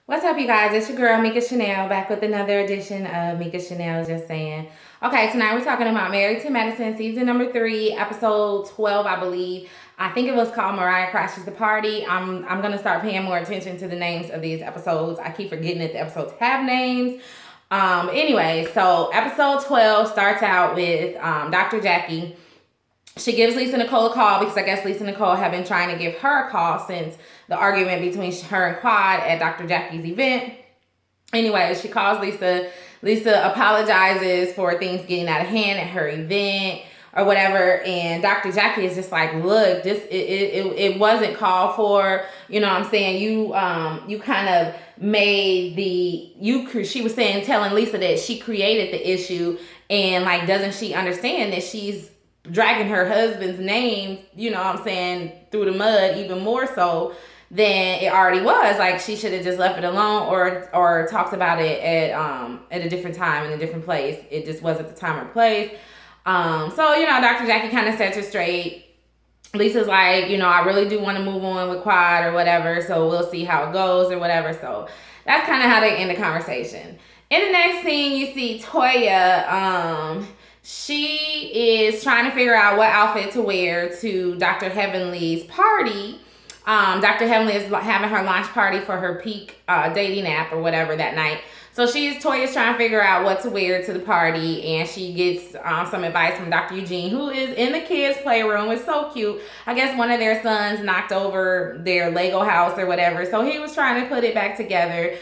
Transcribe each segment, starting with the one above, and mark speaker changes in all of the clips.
Speaker 1: What's up, you guys? It's your girl, Mika Chanel, back with another edition of Mika Chanel Just Saying. Okay, tonight we're talking about Married to Medicine, season number 3, episode 12, I believe. I think it was called Mariah Crashes the Party. I'm going to start paying more attention to the names of these episodes. I keep forgetting that the episodes have names. Anyway, so episode 12 starts out with Dr. Jackie. She gives Lisa Nicole a call because I guess Lisa Nicole had been trying to give her a call since the argument between her and Quad at Dr. Jackie's event. Anyway, she calls Lisa. Lisa apologizes for things getting out of hand at her event or whatever, and Dr. Jackie is just like, look, it wasn't called for. You know what I'm saying? You kind of made she was saying, telling Lisa that she created the issue, and like, doesn't she understand that she's dragging her husband's name, you know what I'm saying, through the mud even more so than it already was. Like, she should have just left it alone or talked about it at a different time in a different place. It just wasn't the time or place. So, Dr. Jackie kind of sets her straight. Lisa's like, I really do want to move on with Quad or whatever, so we'll see how it goes or whatever. So that's kind of how they end the conversation. In the next scene, you see Toya. She is trying to figure out what outfit to wear to Dr. Heavenly's party. Dr. Heavenly is having her launch party for her peak dating app or whatever that night. So Toya's trying to figure out what to wear to the party, and she gets some advice from Dr. Eugene, who is in the kids' playroom. It's so cute. I guess one of their sons knocked over their Lego house or whatever, so he was trying to put it back together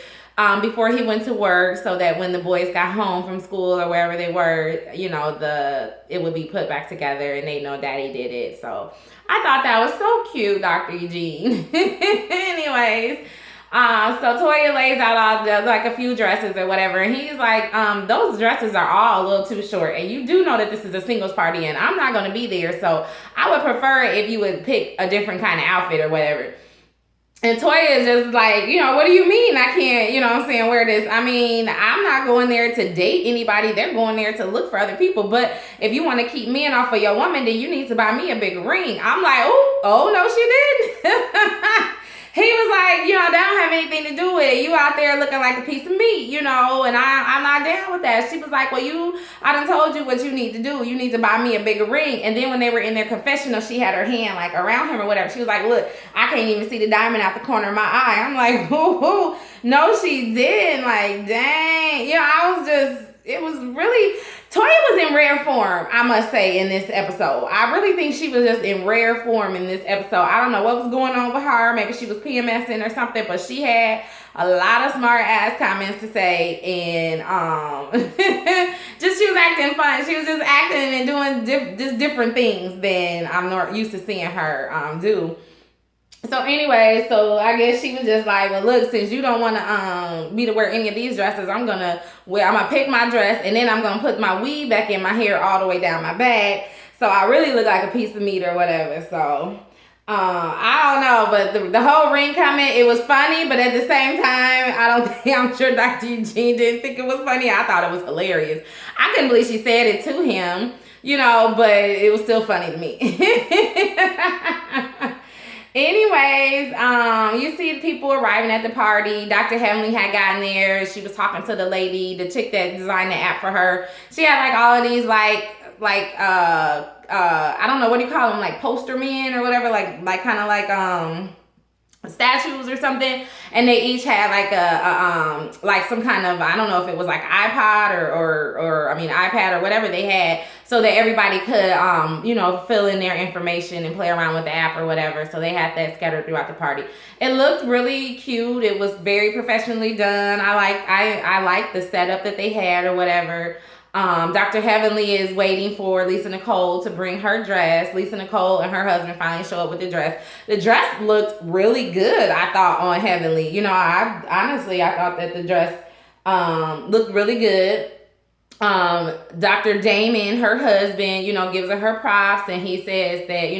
Speaker 1: before he went to work, so that when the boys got home from school or wherever they were, it would be put back together and they know Daddy did it. So I thought that was so cute, Dr. Eugene. Anyways, so Toya lays out all like a few dresses or whatever, and he's like, those dresses are all a little too short, and you do know that this is a singles party and I'm not going to be there, so I would prefer if you would pick a different kind of outfit or whatever. And Toya is just like, what do you mean I can't, wear this? I mean, I'm not going there to date anybody. They're going there to look for other people. But if you want to keep men off of your woman, then you need to buy me a big ring. I'm like, oh, no, she didn't. He was like, that don't have anything to do with it. You out there looking like a piece of meat, and I'm not down with that. She was like, well, I done told you what you need to do. You need to buy me a bigger ring. And then when they were in their confessional, she had her hand like around him or whatever. She was like, look, I can't even see the diamond out the corner of my eye. I'm like, ooh. No, she didn't. Like, dang. It was really, Toya was in rare form, I must say, in this episode. I really think she was just in rare form in this episode. I don't know what was going on with her. Maybe she was PMSing or something, but she had a lot of smart ass comments to say, and she was acting fun. She was just acting and doing just different things than I'm not used to seeing her do. So anyway, I guess she was just like, well, look, since you don't want to me to wear any of these dresses, I'm gonna pick my dress, and then I'm gonna put my weave back in my hair all the way down my back, so I really look like a piece of meat or whatever. So I don't know, but the whole ring comment, it was funny, but at the same time, I'm sure Dr. Eugene didn't think it was funny. I thought it was hilarious. I couldn't believe she said it to him, but it was still funny to me. Anyways, you see the people arriving at the party. Dr. Heavenly had gotten there. She was talking to the lady, the chick that designed the app for her. She had like all of these I don't know, what do you call them, like poster men or whatever, like kind of like statues or something, and they each had like like some kind of, I don't know if it was like iPod or iPad or whatever they had, so that everybody could fill in their information and play around with the app or whatever. So they had that scattered throughout the party. It looked really cute. It was very professionally done. I like the setup that they had or whatever. Dr. Heavenly is waiting for Lisa Nicole to bring her dress. Lisa Nicole and her husband finally show up with the dress. The dress looked really good, I thought, on Heavenly. I thought that the dress looked really good. Dr. Damon, her husband, gives her props, and he says that,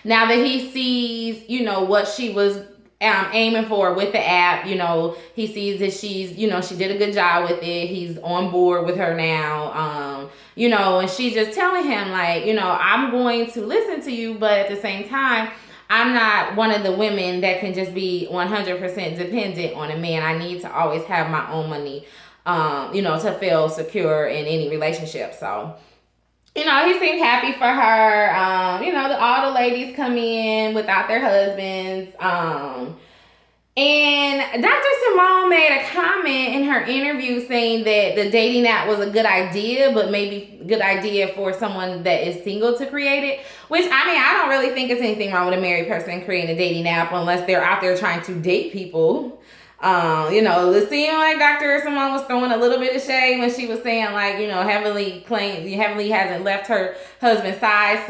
Speaker 1: now that he sees, what she was aiming for with the app, he sees that she's, she did a good job with it. He's on board with her now, and she's just telling him like, I'm going to listen to you, but at the same time, I'm not one of the women that can just be 100% dependent on a man. I need to always have my own money, to feel secure in any relationship. So, he seemed happy for her. All the ladies come in without their husbands. And Dr. Simone made a comment in her interview saying that the dating app was a good idea, but maybe a good idea for someone that is single to create it. Which, I don't really think it's anything wrong with a married person creating a dating app unless they're out there trying to date people. It seemed like Dr. Simone was throwing a little bit of shade when she was saying, Heavenly hasn't left her husband's side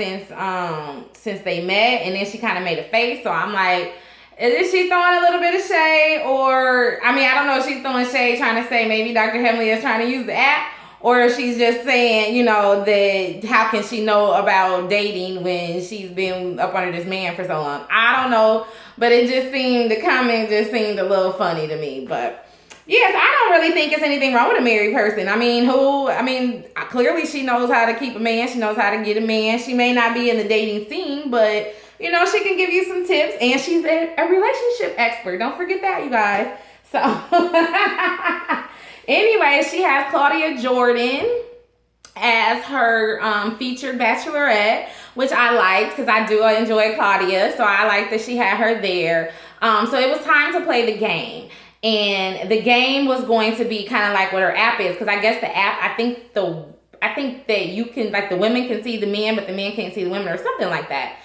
Speaker 1: since they met, and then she kind of made a face. So I'm like, is she throwing a little bit of shade? Or, I don't know if she's throwing shade trying to say maybe Dr. Heavenly is trying to use the app, or if she's just saying, that how can she know about dating when she's been up under this man for so long? I don't know, but the comment just seemed a little funny to me. But yes, I don't really think it's anything wrong with a married person. Clearly she knows how to keep a man. She knows how to get a man. She may not be in the dating scene, but she can give you some tips, and she's a relationship expert. Don't forget that, you guys. So, anyway, she has Claudia Jordan as her featured bachelorette, which I liked because I do enjoy Claudia. So I like that she had her there. So it was time to play the game. And the game was going to be kind of like what her app is, because I guess the app, I think that you can, the women can see the men, but the men can't see the women, or something like that.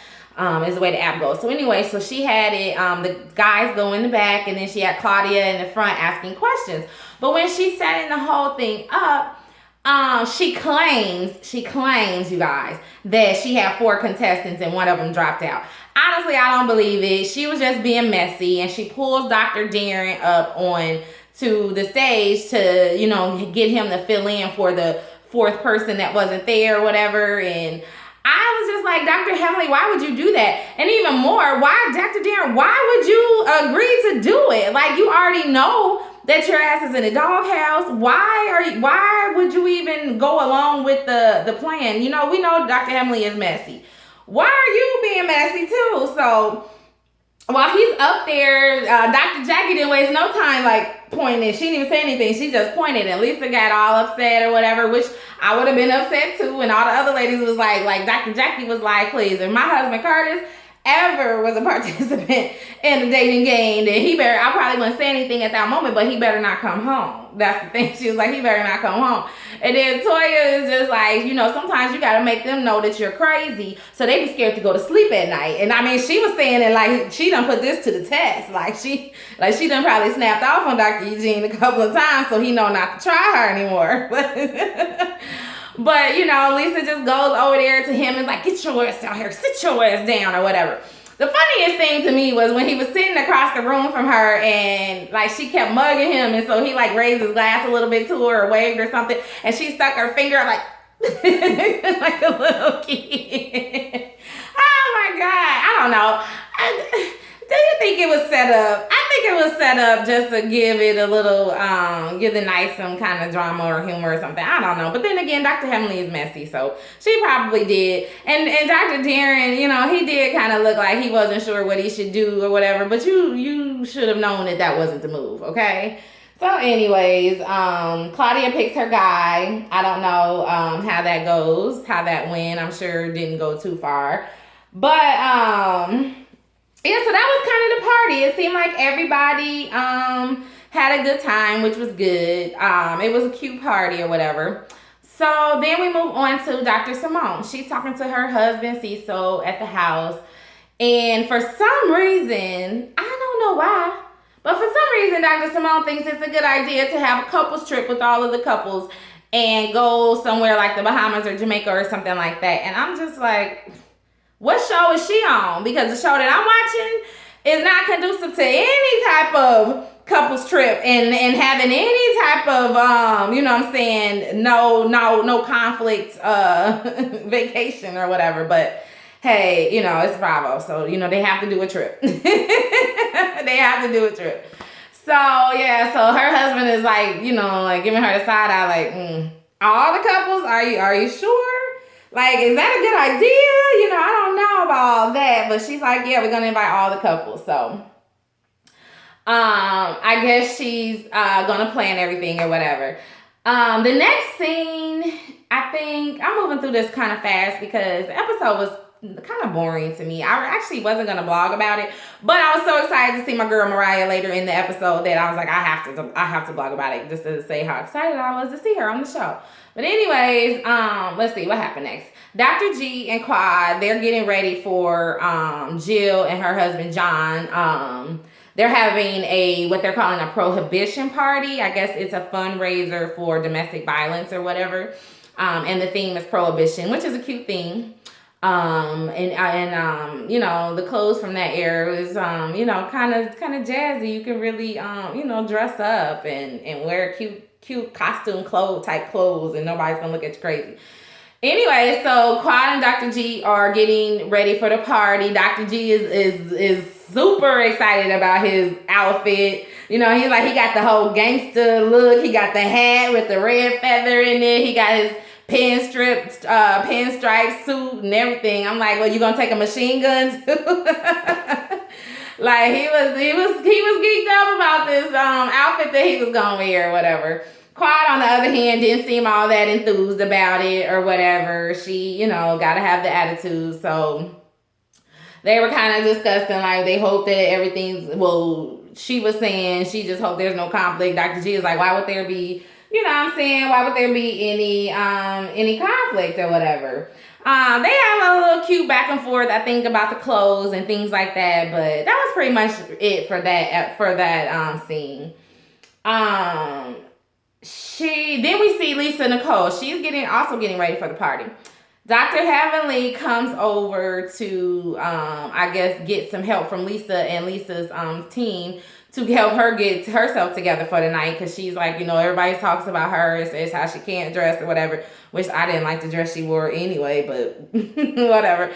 Speaker 1: Is the way the app goes. So anyway, so she had it, the guys go in the back, and then she had Claudia in the front asking questions. But when she's setting the whole thing up, she claims, you guys, that she had 4 contestants and one of them dropped out. Honestly, I don't believe it. She was just being messy, and she pulls Dr. Darren up on to the stage to, get him to fill in for the 4th person that wasn't there or whatever. And I was just like, Dr. Heavenly, why would you do that? And even more, Dr. Darren, why would you agree to do it? You already know that your ass is in a doghouse. Why would you even go along with the plan? We know Dr. Heavenly is messy. Why are you being messy too? So while he's up there, Dr. Jackie didn't waste no time pointing. She didn't even say anything. She just pointed, and Lisa got all upset or whatever, which I would have been upset too. And all the other ladies was like Dr. Jackie was like, please, if my husband Curtis ever was a participant in the dating game, then I probably wouldn't say anything at that moment, but he better not come home. That's the thing. She was like, he better not come home. And then Toya is just like, sometimes you got to make them know that you're crazy, so they be scared to go to sleep at night. And she was saying that she done put this to the test. She done probably snapped off on Dr. Eugene a couple of times, so he know not to try her anymore. But, Lisa just goes over there to him and like, get your ass out here, sit your ass down or whatever. The funniest thing to me was when he was sitting across the room from her, and she kept mugging him, and so he raised his glass a little bit to her or waved or something, and she stuck her finger like like a little kid. Oh my God. I don't know. Do you think it was set up? I think it was set up just to give it a little, give the night some kind of drama or humor or something. I don't know. But then again, Dr. Heavenly is messy, so she probably did. And Dr. Darren, he did kind of look like he wasn't sure what he should do or whatever. But you should have known that wasn't the move, okay? So anyways, Claudia picks her guy. I don't know how that goes, how that went. I'm sure it didn't go too far. But yeah, so that was kind of the party. It seemed like everybody had a good time, which was good. It was a cute party or whatever. So then we move on to Dr. Simone. She's talking to her husband, Cecil, at the house. And for some reason, I don't know why, but for some reason, Dr. Simone thinks it's a good idea to have a couples trip with all of the couples and go somewhere like the Bahamas or Jamaica or something like that. And I'm just like, what show is she on? Because the show that I'm watching is not conducive to any type of couples trip and having any type of no conflict vacation or whatever. But hey, it's Bravo, so they have to do a trip. They have to do a trip. So yeah, so her husband is like, giving her the side eye, all the couples, are you sure? Like, is that a good idea? You know, I don't know about all that. But she's like, yeah, we're going to invite all the couples. So, I guess she's going to plan everything or whatever. The next scene, I think, I'm moving through this kind of fast because the episode was kind of boring to me. I actually wasn't going to blog about it, but I was so excited to see my girl Mariah later in the episode that I was like, I have to blog about it just to say how excited I was to see her on the show. But anyways, let's see what happened next. Dr. G and Quad, they're getting ready for Jill and her husband John. They're having what they're calling a prohibition party. I guess it's a fundraiser for domestic violence or whatever. And the theme is prohibition, which is a cute theme. You know, the clothes from that era is, you know, kind of jazzy. You can really, you know, dress up and wear cute costume type clothes and nobody's gonna look at you crazy. Anyway, so Quad and Dr. G are getting ready for the party. Dr. G is super excited about his outfit. You know, he got the whole gangster look. He got the hat with the red feather in it. He got his pinstripe suit and everything. I'm like, well, you gonna take a machine gun too? Like he was geeked up about this outfit that he was gonna wear or whatever. Quad, on the other hand, didn't seem all that enthused about it or whatever. She, you know, gotta have the attitude. So they were kind of discussing, like, they hope that everything's, well, she was saying she just hoped there's no conflict. Dr. G is like, why would there be, you know what I'm saying, why would there be any conflict or whatever? They have a little cute back and forth, I think, about the clothes and things like that, but that was pretty much it for that scene. Then we see Lisa Nicole. She's also getting ready for the party. Dr. Heavenly comes over to, I guess, get some help from Lisa and Lisa's team to help her get herself together for the night, because she's like, you know, everybody talks about her and says how she can't dress or whatever, which I didn't like the dress she wore anyway, but whatever.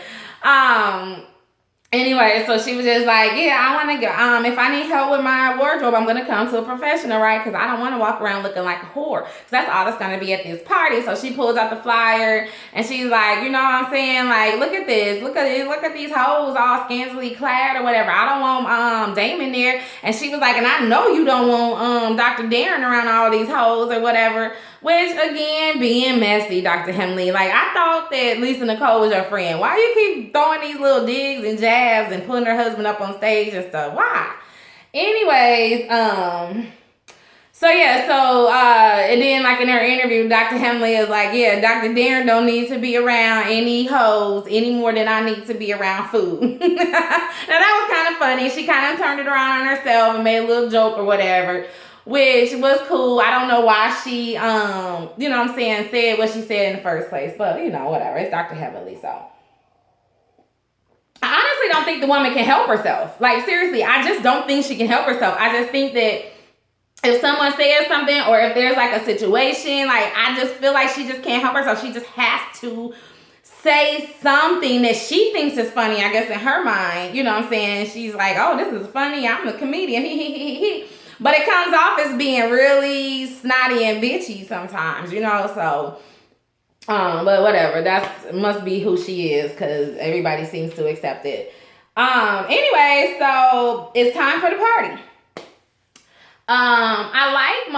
Speaker 1: Anyway, so she was just like, yeah, I want to go. If I need help with my wardrobe, I'm going to come to a professional, right? Because I don't want to walk around looking like a whore. Because that's all that's going to be at this party. So she pulls out the flyer and she's like, you know what I'm saying? Like, look at this. Look at these hoes all scantily clad or whatever. I don't want Damon there. And she was like, and I know you don't want Dr. Darren around all these hoes or whatever. Which, again, being messy, Dr. Hemley. Like, I thought that Lisa Nicole was your friend. Why you keep throwing these little digs and jabs and putting her husband up on stage and stuff? Why? Anyways, and then, like, in her interview, Dr. Hemley is like, yeah, Dr. Darren don't need to be around any hoes any more than I need to be around food. Now, that was kind of funny. She kind of turned it around on herself and made a little joke or whatever, which was cool. I don't know why she, you know what I'm saying, said what she said in the first place. But, you know, whatever. It's Dr. Heavenly, so. I honestly don't think the woman can help herself. Like, seriously, I just don't think she can help herself. I just think that if someone says something or if there's, like, a situation, like, I just feel like she just can't help herself. She just has to say something that she thinks is funny, I guess, in her mind. You know what I'm saying? She's like, oh, this is funny. I'm a comedian. But it comes off as being really snotty and bitchy sometimes, you know, so, but whatever, that must be who she is, because everybody seems to accept it. Anyway, so it's time for the party. I like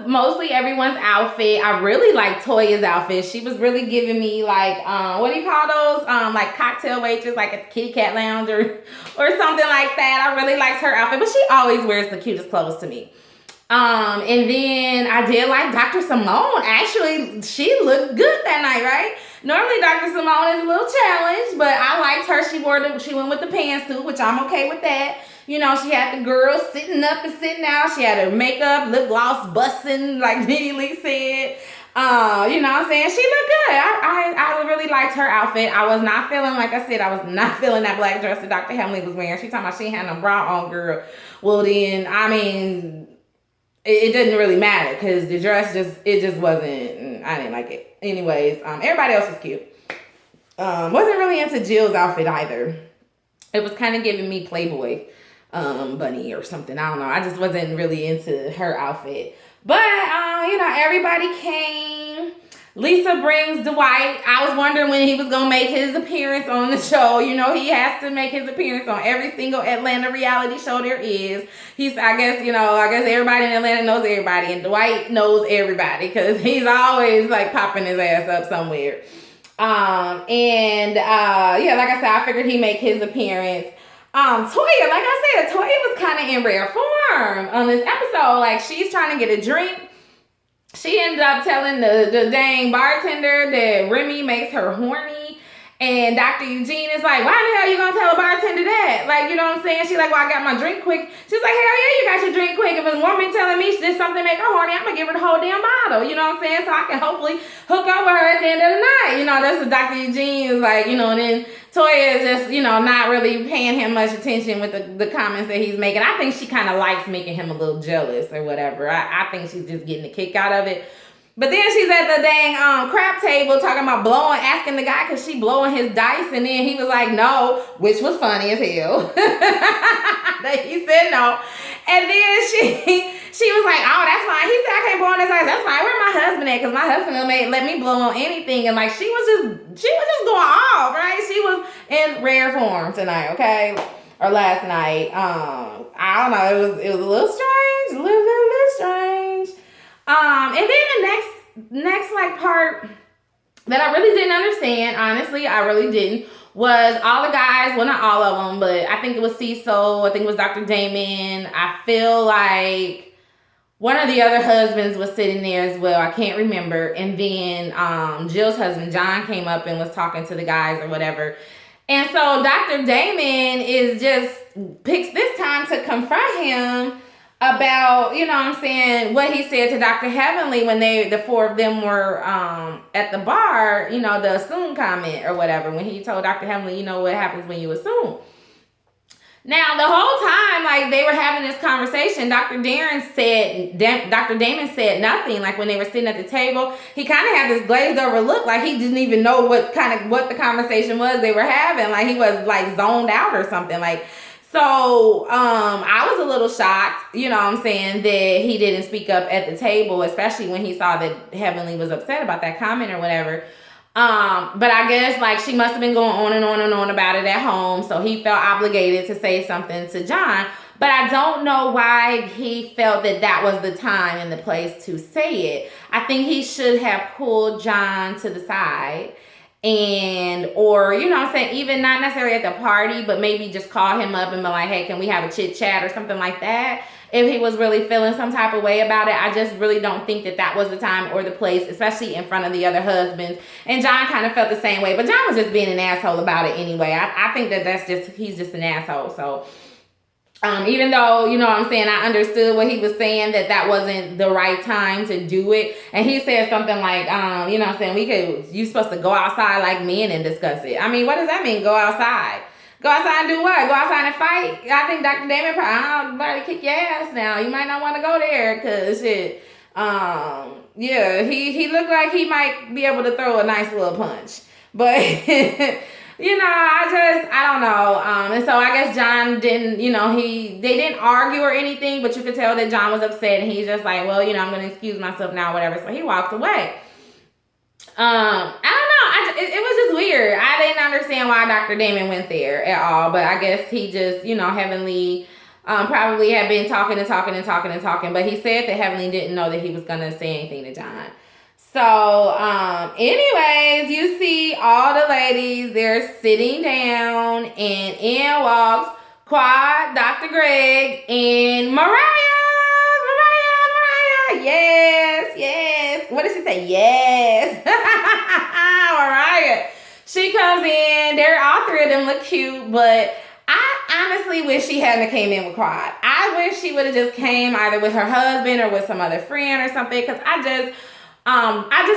Speaker 1: mostly everyone's outfit. I really like Toya's outfit. She was really giving me like, what do you call those? Like cocktail waitress, like a Kitty Cat Lounge or something like that. I really liked her outfit, but she always wears the cutest clothes to me. And then I did like Dr. Simone. Actually, she looked good that night, right? Normally Dr. Simone is a little challenged, but I liked her. She went with the pantsuit, which I'm okay with that. You know, she had the girls sitting up and sitting out. She had her makeup, lip gloss busting, like Diddy Lee said. You know what I'm saying? She looked good. I really liked her outfit. I was not feeling, like I said, I was not feeling that black dress that Dr. Hemley was wearing. She talking about she ain't had no bra on, girl. Well, then, I mean, it didn't really matter because the dress just wasn't, I didn't like it. Anyways, everybody else was cute. Wasn't really into Jill's outfit either. It was kind of giving me Playboy bunny or something. I don't know. I just wasn't really into her outfit. But, you know, everybody came. Lisa brings Dwight. I was wondering when he was going to make his appearance on the show. You know, he has to make his appearance on every single Atlanta reality show there is. I guess everybody in Atlanta knows everybody, and Dwight knows everybody because he's always like popping his ass up somewhere. Like I said, I figured he'd make his appearance. Toya, like I said, Toya was kind of in rare form on this episode. Like, she's trying to get a drink. She ended up telling the dang bartender that Remy makes her horny. And Dr. Eugene is like, why the hell you gonna tell a bartender that? Like, you know what I'm saying? She's like, well, I got my drink quick. She's like, hell yeah, you got your drink quick. If a woman telling me there's something make her horny, I'm gonna give her the whole damn bottle. You know what I'm saying? So I can hopefully hook up with her at the end of the night. You know, that's what Dr. Eugene is like, you know, and then Toya is just, you know, not really paying him much attention with the comments that he's making. I think she kind of likes making him a little jealous or whatever. I think she's just getting a kick out of it. But then she's at the dang crap table talking about asking the guy because she blowing his dice, and then he was like, no, which was funny as hell. That he said no. And then she was like, oh, that's fine. He said, I can't blow on his dice. That's fine. Where my husband at? Because my husband let me blow on anything. And like, she was just going off, right? She was in rare form tonight, okay? Or last night. I don't know. It was a little strange. A little strange. And then the next like part that I really didn't understand, honestly, I really didn't, was all the guys, well, not all of them, but I think it was Cecil, I think it was Dr. Damon. I feel like one of the other husbands was sitting there as well. I can't remember. And then Jill's husband, John, came up and was talking to the guys or whatever. And so Dr. Damon picks this time to confront him about, you know what I'm saying, what he said to Dr. Heavenly when the four of them were at the bar, you know, the assume comment or whatever, when he told Dr. Heavenly, you know what happens when you assume. Now, the whole time, like, they were having this conversation, Dr. Damon said nothing. Like, when they were sitting at the table, he kind of had this glazed over look, like he didn't even know what the conversation was they were having. Like, he was, like, zoned out or something. Like, so, I was a little shocked, you know what I'm saying, that he didn't speak up at the table, especially when he saw that Heavenly was upset about that comment or whatever. But I guess, like, she must have been going on and on and on about it at home, so he felt obligated to say something to John. But I don't know why he felt that was the time and the place to say it. I think he should have pulled John to the side or, you know what I'm saying, even not necessarily at the party, but maybe just call him up and be like, hey, can we have a chit chat or something like that? If he was really feeling some type of way about it. I just really don't think that was the time or the place, especially in front of the other husbands. And John kind of felt the same way, but John was just being an asshole about it anyway. I think he's just an asshole. So even though, you know what I'm saying, I understood what he was saying, that wasn't the right time to do it. And he said something like, you know what I'm saying, you're supposed to go outside like men and discuss it. I mean, what does that mean, go outside? Go outside and do what? Go outside and fight? I think Dr. Damon probably kick your ass now. You might not want to go there because shit. Yeah, he looked like he might be able to throw a nice little punch. But, you know, I don't know. And so I guess John didn't, you know, they didn't argue or anything, but you could tell that John was upset and he's just like, well, you know, I'm going to excuse myself now, whatever. So he walked away. I don't know. It was just weird. I didn't understand why Dr. Damon went there at all, but I guess he just, you know, Heavenly probably had been talking, but he said that Heavenly didn't know that he was going to say anything to John. So, anyways, you see all the ladies, they're sitting down, and in walks Quad, Dr. Greg, and Mariah. Yes. What did she say? Yes. Mariah. She comes in. All three of them look cute, but I honestly wish she hadn't came in with Quad. I wish she would have just came either with her husband or with some other friend or something, because I just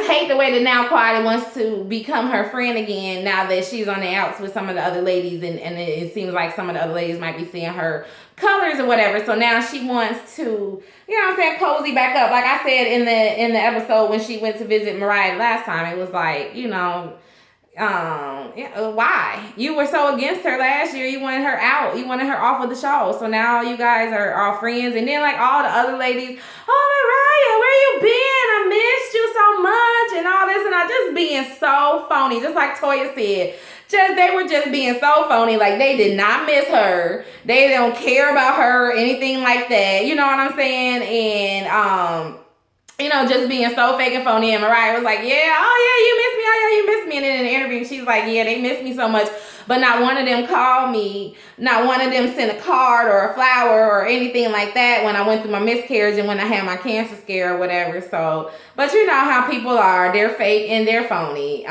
Speaker 1: hate the way that now Quad wants to become her friend again now that she's on the outs with some of the other ladies, and it seems like some of the other ladies might be seeing her colors or whatever. So now she wants to, you know what I'm saying, cozy back up. Like I said in the episode when she went to visit Mariah last time, it was like, you know, why? You were so against her last year. You wanted her out. You wanted her off of the show. So now you guys are all friends. And then like all the other ladies, oh Mariah, where you been? I missed you so much and all this. And I just being so phony. Just like Toya said. They were just being so phony. Like they did not miss her. They don't care about her or anything like that. You know what I'm saying? And just being so fake and phony. And Mariah was like, yeah, oh yeah, you miss me. Oh yeah, you miss me. And then in the interview, she's like, yeah, they miss me so much. But not one of them called me. Not one of them sent a card or a flower or anything like that when I went through my miscarriage and when I had my cancer scare or whatever. So, but you know how people are. They're fake and they're phony.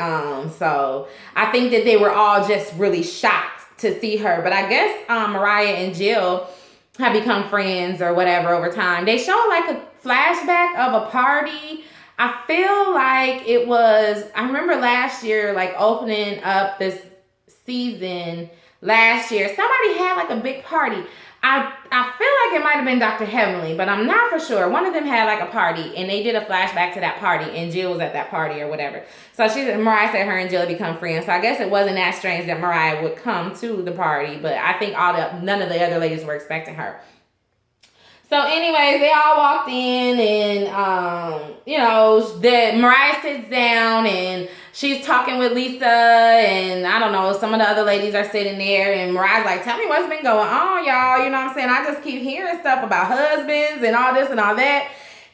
Speaker 1: So I think that they were all just really shocked to see her. But I guess Mariah and Jill have become friends or whatever over time. They show like a flashback of a party. I feel like it was, I remember last year, like opening up this season last year, somebody had like a big party. I feel like it might have been Dr. Heavenly, but I'm not for sure. One of them had like a party and they did a flashback to that party and Jill was at that party or whatever. So Mariah said her and Jill become friends. So I guess it wasn't that strange that Mariah would come to the party, but I think none of the other ladies were expecting her. So anyways, they all walked in and, Mariah sits down and she's talking with Lisa and I don't know, some of the other ladies are sitting there and Mariah's like, tell me what's been going on, y'all. You know what I'm saying? I just keep hearing stuff about husbands and all this and all that.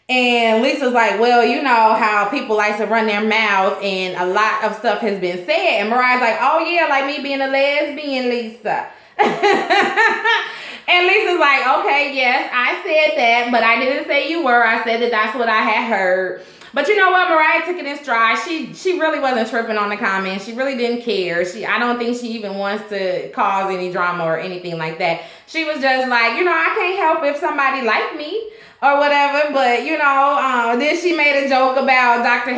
Speaker 1: And Lisa's like, well, you know how people like to run their mouth and a lot of stuff has been said. And Mariah's like, oh yeah, like me being a lesbian, Lisa. And Lisa's like, okay, yes, I said that, but I didn't say you were. I said that that's what I had heard. But you know what? Mariah took it in stride. She really wasn't tripping on the comments. She really didn't care. I don't think she even wants to cause any drama or anything like that. She was just like, I can't help if somebody like me or whatever. But, then she made a joke about Dr.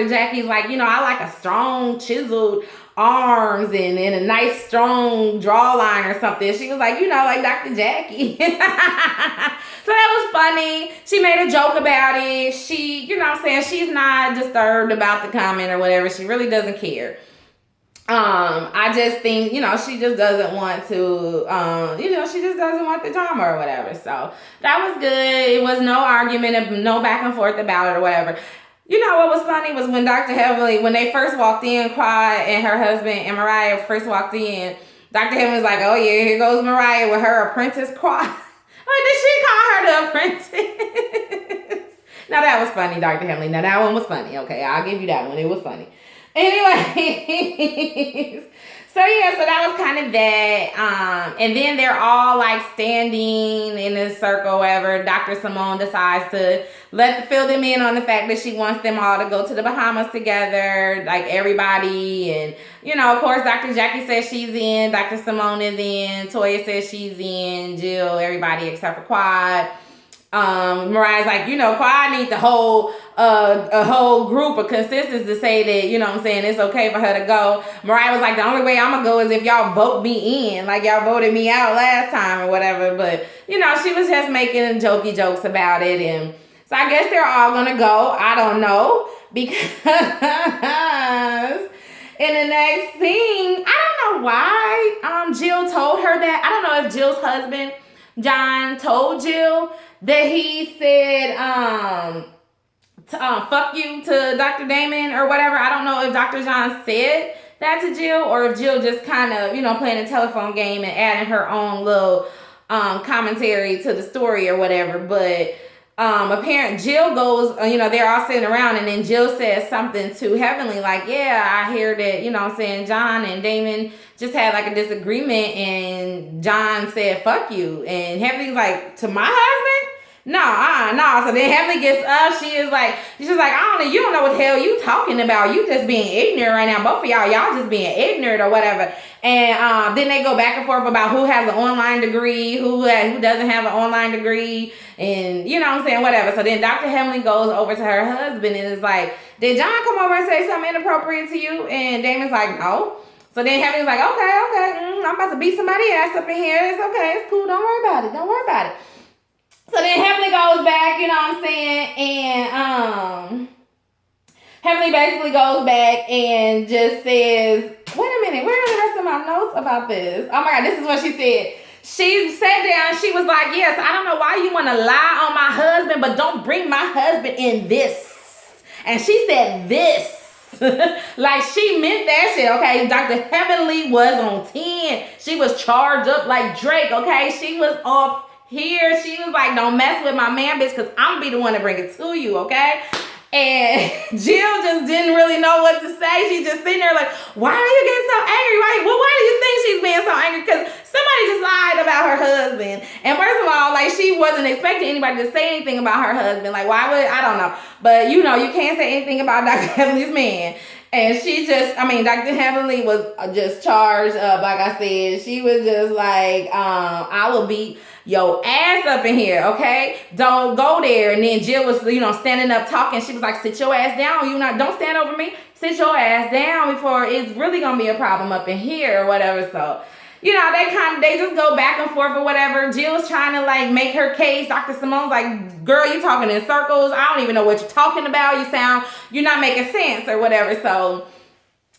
Speaker 1: Jackie's like, I like a strong, chiseled arms and a nice strong jawline or something. She was like, like Dr. Jackie. So that was funny. She made a joke about it. She, she's not disturbed about the comment or whatever. She really doesn't care. I just think, she just doesn't want to, she just doesn't want the drama or whatever. So that was good. It was no argument, no back and forth about it or whatever. You know what was funny was when Dr. Heavenly, when they first walked in, Quad and her husband and Mariah first walked in, Dr. Heavenly was like, oh yeah, here goes Mariah with her apprentice Quad. Did she call her the apprentice? Now that was funny, Dr. Heavenly. Now that one was funny. Okay, I'll give you that one. It was funny. Anyways, so that was kind of that. And then they're all like standing in a circle, wherever Dr. Simone decides to fill them in on the fact that she wants them all to go to the Bahamas together, like everybody. And, of course, Dr. Jackie says she's in, Dr. Simone is in, Toya says she's in, Jill, everybody except for Quad. Mariah's like, Quad needs a whole group of consensus to say that, it's okay for her to go. Mariah was like, the only way I'm gonna go is if y'all vote me in, like y'all voted me out last time or whatever. But, she was just making jokey jokes about it. And so I guess they're all gonna go. I don't know, because in the next scene, I don't know why Jill told her that. I don't know if Jill's husband, John, told Jill that he said, fuck you to Dr. Damon or whatever. I don't know if Dr. John said that to Jill or if Jill just kind of, playing a telephone game and adding her own little commentary to the story or whatever. But apparently Jill goes, they're all sitting around and then Jill says something to Heavenly like, yeah, I hear that, John and Damon just had like a disagreement and John said, fuck you. And Heavenly's like, to my husband? No. So then Heavenly gets up. She's like, I don't know. You don't know what the hell you talking about. You just being ignorant right now. Both of y'all just being ignorant or whatever. And then they go back and forth about who has an online degree, who doesn't have an online degree. And whatever. So then Dr. Heavenly goes over to her husband and is like, did John come over and say something inappropriate to you? And Damon's like, no. So then Heavenly's like, okay. I'm about to beat somebody's ass up in here. It's okay. It's cool. Don't worry about it. So then Heavenly goes back, and Heavenly Heavenly basically goes back and just says, wait a minute, where are the rest of my notes about this? Oh my God, this is what she said. She sat down, she was like, yes, I don't know why you want to lie on my husband, but don't bring my husband in this. And she said this. Like she meant that shit, okay? Dr. Heavenly was on 10. She was charged up like Drake, okay? She was up here. She was like, don't mess with my man, bitch, because I'm going to be the one to bring it to you, okay? And Jill just didn't really know what to say. She just sitting there like, why are you getting so angry? Why do you think she's being so angry? Because somebody just lied about her husband. And first of all, like she wasn't expecting anybody to say anything about her husband. Like why would, I don't know. But you know, you can't say anything about Dr. Heavenly's man. And she just, I mean, Dr. Heavenly was just charged up. Like I said, she was just like, I will beat your ass up in here, okay? Don't go there. And then Jill was, you know, standing up talking. She was like, sit your ass down. Don't stand over me. Sit your ass down before it's really gonna be a problem up in here or whatever. So, you know, they just go back and forth or whatever. Jill's trying to like make her case. Dr. Simone's like, girl, you talking in circles. I don't even know what you're talking about. You're not making sense or whatever. So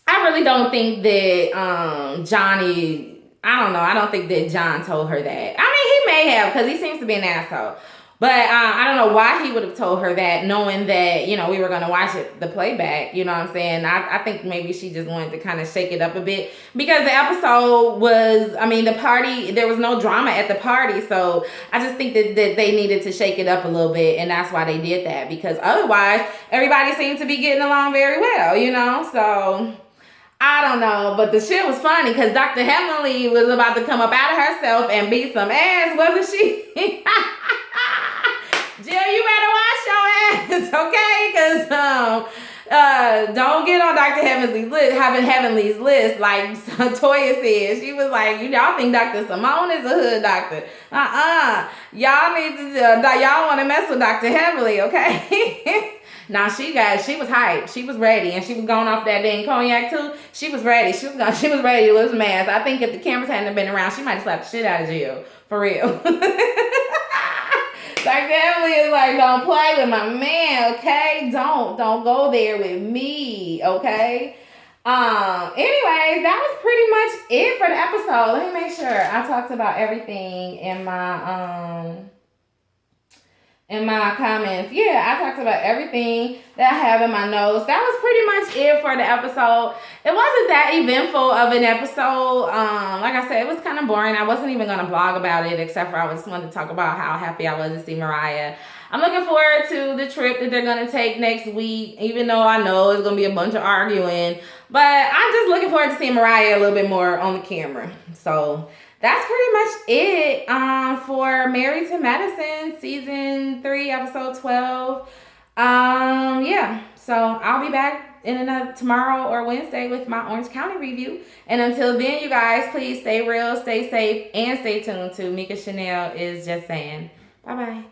Speaker 1: I really don't think that Johnny, I don't know. I don't think that John told her that. I mean, he may have because he seems to be an asshole. But I don't know why he would have told her that, knowing that, you know, we were going to watch the playback. You know what I'm saying? I think maybe she just wanted to kind of shake it up a bit. Because the episode was, I mean, the party, there was no drama at the party. So I just think that they needed to shake it up a little bit. And that's why they did that. Because otherwise, everybody seemed to be getting along very well, you know? So I don't know, but the shit was funny because Dr. Heavenly was about to come up out of herself and beat some ass, wasn't she? Jill, you better watch your ass, okay? Because don't get on Dr. Heavenly's list, like Toya said. She was like, y'all think Dr. Simone is a hood doctor? Y'all need to, y'all want to mess with Dr. Heavenly, okay? Now she was hyped. She was ready, and she was going off that dang cognac too. She was ready. She was ready to lose some ass. I think if the cameras hadn't been around, she might have slapped the shit out of Jill for real. Dr. Heavenly is like, don't play with my man, okay? Don't go there with me, okay? Anyways, that was pretty much it for the episode. Let me make sure I talked about everything in my comments. Yeah, I talked about everything that I have in my notes. That was pretty much it for the episode. It wasn't that eventful of an episode. Like I said, it was kind of boring. I wasn't even going to blog about it, except for I just wanted to talk about how happy I was to see Mariah. I'm looking forward to the trip that they're going to take next week, even though I know it's going to be a bunch of arguing. But I'm just looking forward to seeing Mariah a little bit more on the camera. So that's pretty much it for Married to Medicine season 3 episode 12. Yeah, so I'll be back in another tomorrow or Wednesday with my Orange County review. And until then, you guys, please stay real, stay safe, and stay tuned to Mika Chanel Is Just Saying. Bye bye.